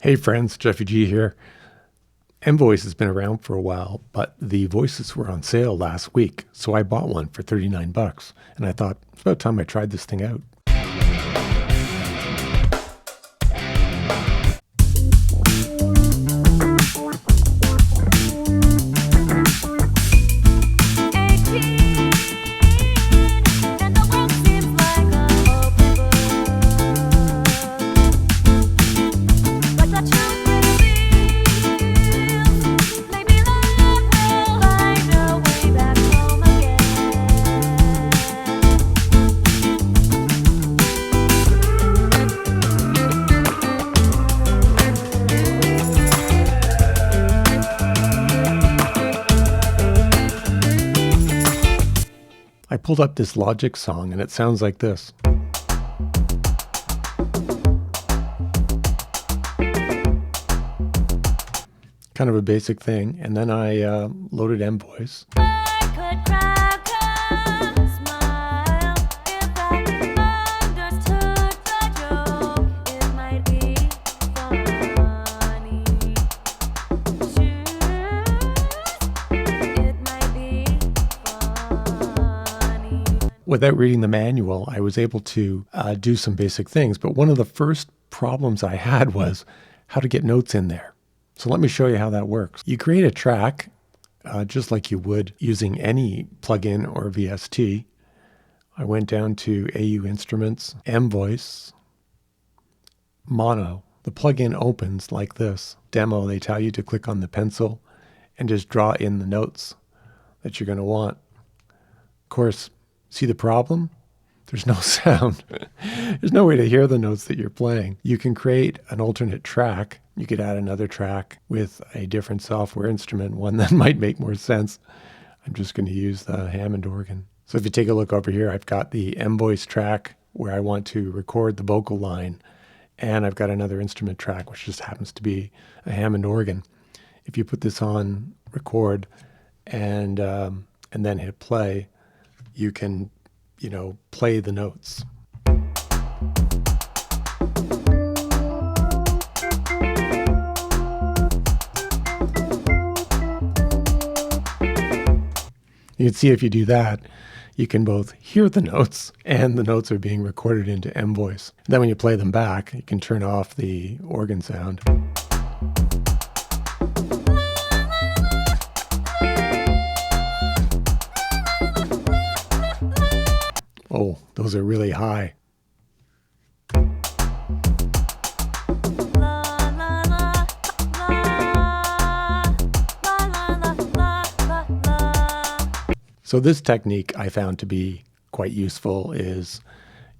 Hey friends, Jeffy G here. mVoice has been around for a while, but the voices were on sale last week, so I bought one for $39, and I thought it's about time I tried this thing out. I pulled up this Logic song and it sounds like this. Kind of a basic thing. And then I loaded mVoice. Without reading the manual, I was able to do some basic things. But one of the first problems I had was how to get notes in there. So let me show you how that works. You create a track just like you would using any plugin or VST. I went down to AU Instruments, mVoice, Mono. The plugin opens like this. Demo, they tell you to click on the pencil and just draw in the notes that you're going to want. Of course, see the problem? There's no sound. There's no way to hear the notes that you're playing. You can create an alternate track. You could add another track with a different software instrument, one that might make more sense. I'm just going to use the Hammond organ. So if you take a look over here, I've got the mVoice track where I want to record the vocal line. And I've got another instrument track, which just happens to be a Hammond organ. If you put this on record and then hit play, you can, play the notes. You can see if you do that, you can both hear the notes and the notes are being recorded into mVoice. And then when you play them back, you can turn off the organ sound. Oh, those are really high. So this technique I found to be quite useful is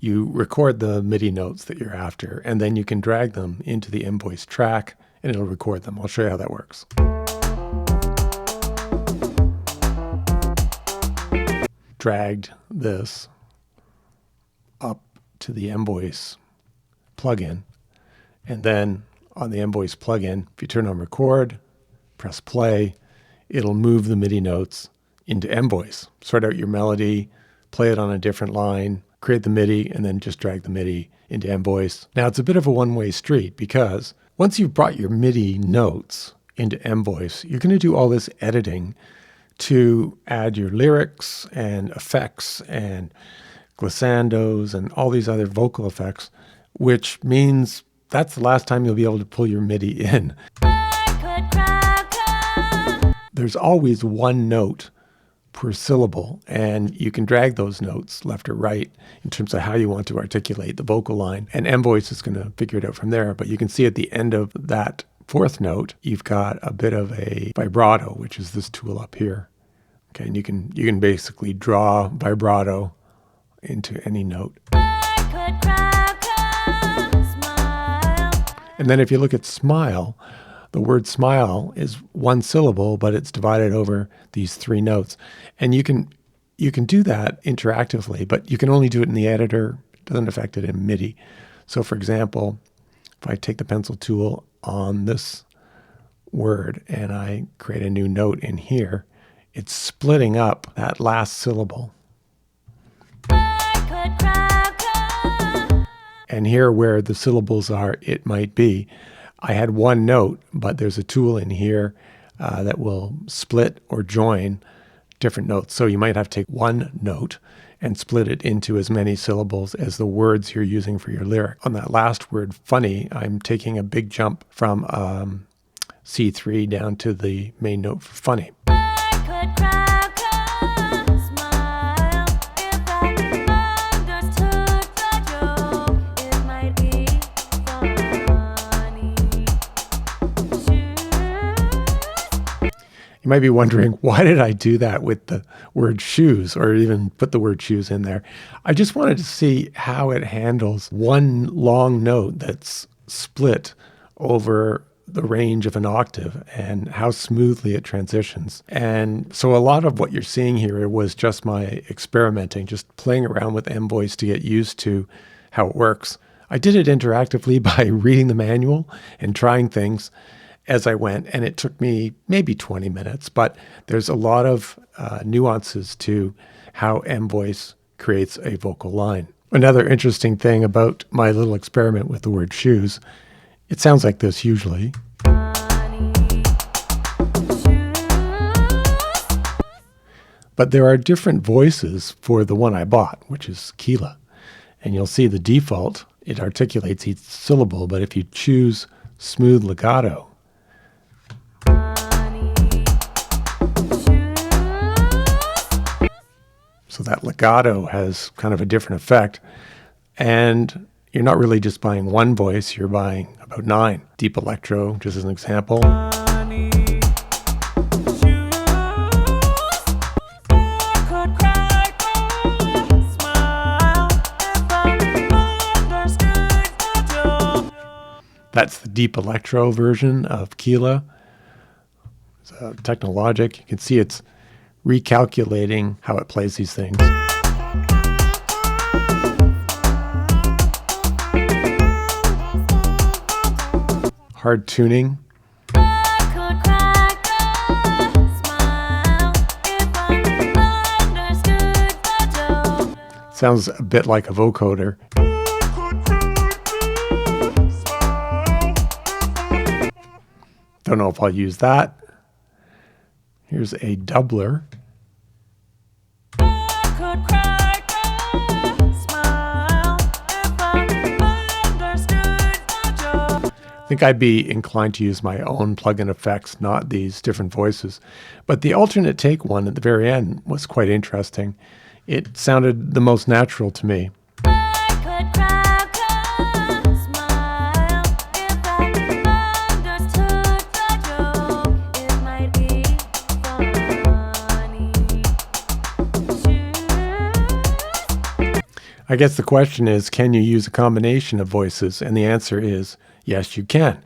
you record the MIDI notes that you're after, and then you can drag them into the mVoice track and it'll record them. I'll show you how that works. Dragged this up to the mVoice plugin, and then on the mVoice plugin, if you turn on record, press play, it'll move the MIDI notes into mVoice. Sort out your melody, play it on a different line, create the MIDI, and then just drag the MIDI into mVoice. Now it's a bit of a one-way street because once you've brought your MIDI notes into mVoice, you're going to do all this editing to add your lyrics and effects and glissandos and all these other vocal effects, which means that's the last time you'll be able to pull your MIDI in. There's always one note per syllable, and you can drag those notes left or right in terms of how you want to articulate the vocal line, and mVoice is going to figure it out from there. But you can see at the end of that fourth note, you've got a bit of a vibrato, which is this tool up here. Okay, and you can basically draw vibrato into any note. And then if you look at smile, the word smile is one syllable, but it's divided over these three notes. And you can do that interactively, but you can only do it in the editor. It doesn't affect it in MIDI. So for example, if I take the pencil tool on this word and I create a new note in here, it's splitting up that last syllable. And here where the syllables are, it might be, I had one note, but there's a tool in here that will split or join different notes. So you might have to take one note and split it into as many syllables as the words you're using for your lyric. On that last word, funny, I'm taking a big jump from C3 down to the main note for funny. You might be wondering, why did I do that with the word shoes or even put the word shoes in there? I just wanted to see how it handles one long note that's split over the range of an octave and how smoothly it transitions. And so a lot of what you're seeing here was just my experimenting, just playing around with mVoice to get used to how it works. I did it interactively by reading the manual and trying things as I went, and it took me maybe 20 minutes, but there's a lot of nuances to how mVoice creates a vocal line. Another interesting thing about my little experiment with the word shoes, it sounds like this usually. But there are different voices for the one I bought, which is Keela. And you'll see the default, it articulates each syllable, but if you choose smooth legato, so that legato has kind of a different effect. And you're not really just buying one voice, you're buying about 9. Deep electro, just as an example. That's the deep electro version of Keela. It's a Technologic. You can see it's recalculating how it plays these things. Hard tuning. Sounds a bit like a vocoder. Don't know if I'll use that. Here's a doubler. I think I'd be inclined to use my own plugin effects, not these different voices. But the alternate take one at the very end was quite interesting. It sounded the most natural to me. I guess the question is, can you use a combination of voices? And the answer is, yes, you can.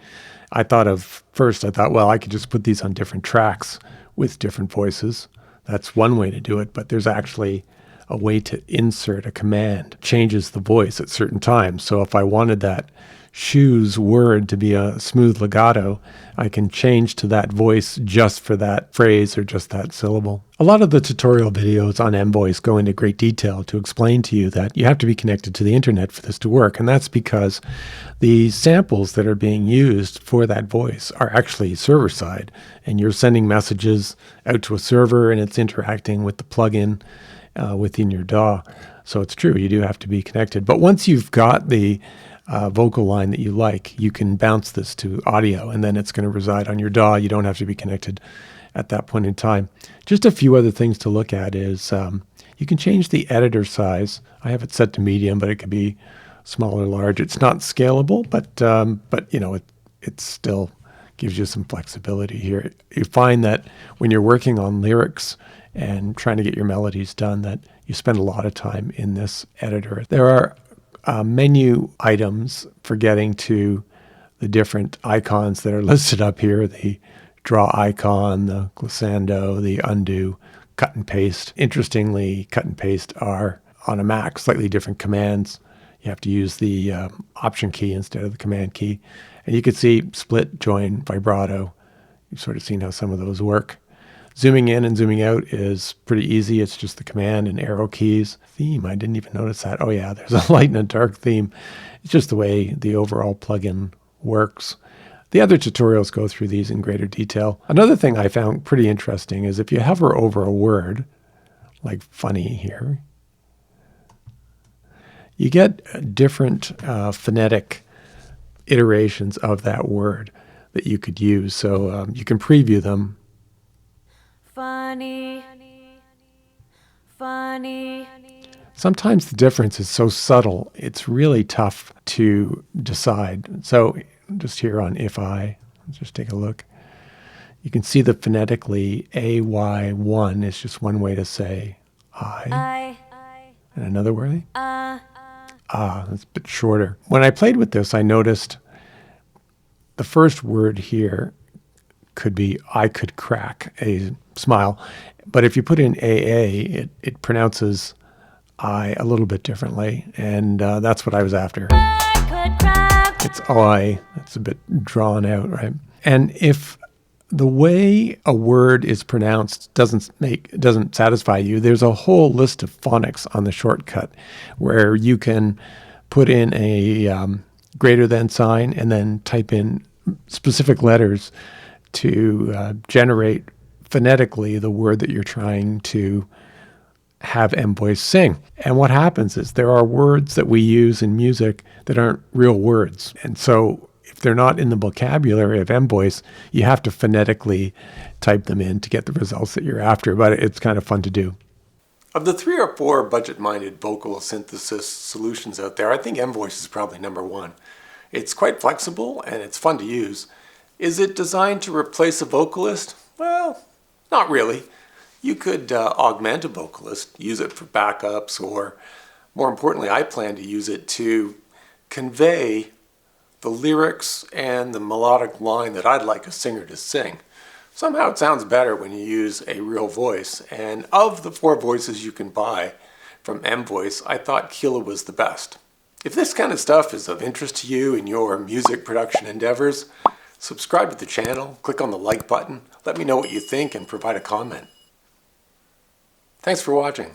I thought, well, I could just put these on different tracks with different voices. That's one way to do it, but there's actually a way to insert a command, changes the voice at certain times. So if I wanted that shoes word to be a smooth legato, I can change to that voice just for that phrase or just that syllable. A lot of the tutorial videos on mVoice go into great detail to explain to you that you have to be connected to the internet for this to work, and that's because the samples that are being used for that voice are actually server-side, and you're sending messages out to a server and it's interacting with the plugin within your DAW. So it's true, you do have to be connected. But once you've got the vocal line that you like, you can bounce this to audio, and then it's going to reside on your DAW. You don't have to be connected at that point in time. Just a few other things to look at is you can change the editor size. I have it set to medium, but it could be small or large. It's not scalable, but you know, it still gives you some flexibility here. You find that when you're working on lyrics and trying to get your melodies done, that you spend a lot of time in this editor. There are menu items for getting to the different icons that are listed up here, the draw icon, the glissando, the undo, cut and paste. Interestingly, cut and paste are on a Mac slightly different commands. You have to use the option key instead of the command key. And you can see split, join, vibrato. You've sort of seen how some of those work. Zooming in and zooming out is pretty easy. It's just the command and arrow keys. Theme, I didn't even notice that. Oh yeah, there's a light and a dark theme. It's just the way the overall plugin works. The other tutorials go through these in greater detail. Another thing I found pretty interesting is if you hover over a word, like funny here, you get different phonetic iterations of that word that you could use. So you can preview them. Funny, funny. Sometimes the difference is so subtle, it's really tough to decide. So just here on if I, let's just take a look. You can see that phonetically AY1 is just one way to say I. And another word? That's a bit shorter. When I played with this, I noticed the first word here could be I could crack a smile. But if you put in AA, it pronounces I a little bit differently. And that's what I was after. It's I. It's a bit drawn out, right? And if the way a word is pronounced doesn't satisfy you, there's a whole list of phonics on the shortcut where you can put in a greater than sign and then type in specific letters to generate phonetically the word that you're trying to have mVoice sing. And what happens is there are words that we use in music that aren't real words. And so if they're not in the vocabulary of mVoice, you have to phonetically type them in to get the results that you're after. But it's kind of fun to do. Of the 3 or 4 budget-minded vocal synthesis solutions out there, I think mVoice is probably number 1. It's quite flexible and it's fun to use. Is it designed to replace a vocalist? Well, not really. You could augment a vocalist, use it for backups, or more importantly, I plan to use it to convey the lyrics and the melodic line that I'd like a singer to sing. Somehow it sounds better when you use a real voice, and of the 4 voices you can buy from mVoice, I thought Kila was the best. If this kind of stuff is of interest to you in your music production endeavors, subscribe to the channel, click on the like button, let me know what you think, and provide a comment. Thanks for watching.